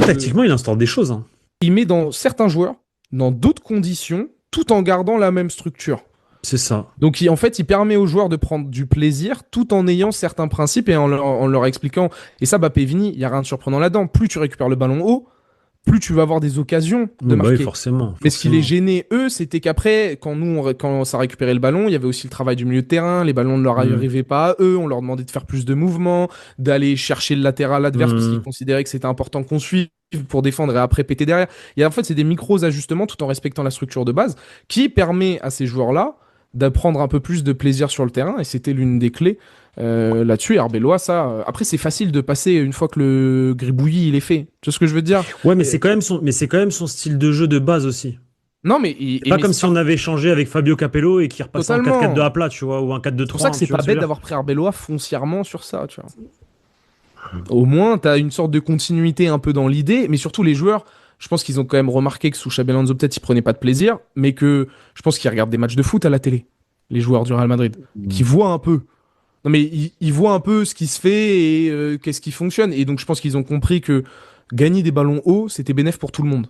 Tactiquement, il instaure des choses, hein. Il met dans certains joueurs, dans d'autres conditions, tout en gardant la même structure. C'est ça. Donc, en fait, il permet aux joueurs de prendre du plaisir tout en ayant certains principes et en leur expliquant. Et ça, Bappé et Vini, il n'y a rien de surprenant là-dedans. Plus tu récupères le ballon haut, plus tu vas avoir des occasions de Ouais, bah oui, marquer. forcément, Mais ce qui les forcément. gênait, eux, c'était qu'après, quand ça récupérait le ballon, il y avait aussi le travail du milieu de terrain. Les ballons ne leur Hmm. arrivaient pas à eux. On leur demandait de faire plus de mouvements, d'aller chercher le latéral adverse parce qu'ils Hmm. considéraient que c'était important qu'on suive pour défendre et après péter derrière. Et en fait, c'est des micros ajustements tout en respectant la structure de base qui permet à ces joueurs-là d'apprendre un peu plus de plaisir sur le terrain. Et c'était l'une des clés là-dessus. Et Arbeloa, ça. Après, c'est facile de passer une fois que le gribouillis il est fait. Tu vois ce que je veux te dire? Ouais, mais Et- c'est quand même son style de jeu de base aussi. Non, mais, C'est pas mais comme si on avait changé avec Fabio Capello et qu'il repassait en 4-4-2 à totalement. plat, tu vois, ou un C'est pour ça que 4-2-3, c'est tu vois pas ce que je bête veux dire? d'avoir pris Arbeloa foncièrement sur ça, tu vois. Au moins, t'as une sorte de continuité un peu dans l'idée, mais surtout les joueurs, je pense qu'ils ont quand même remarqué que sous Xabi Alonso, peut-être ils prenaient pas de plaisir, mais que je pense qu'ils regardent des matchs de foot à la télé, les joueurs du Real Madrid, qui voient un peu. Non mais ils voient un peu ce qui se fait et qu'est-ce qui fonctionne. Et donc je pense qu'ils ont compris que gagner des ballons hauts, c'était bénéf pour tout le monde.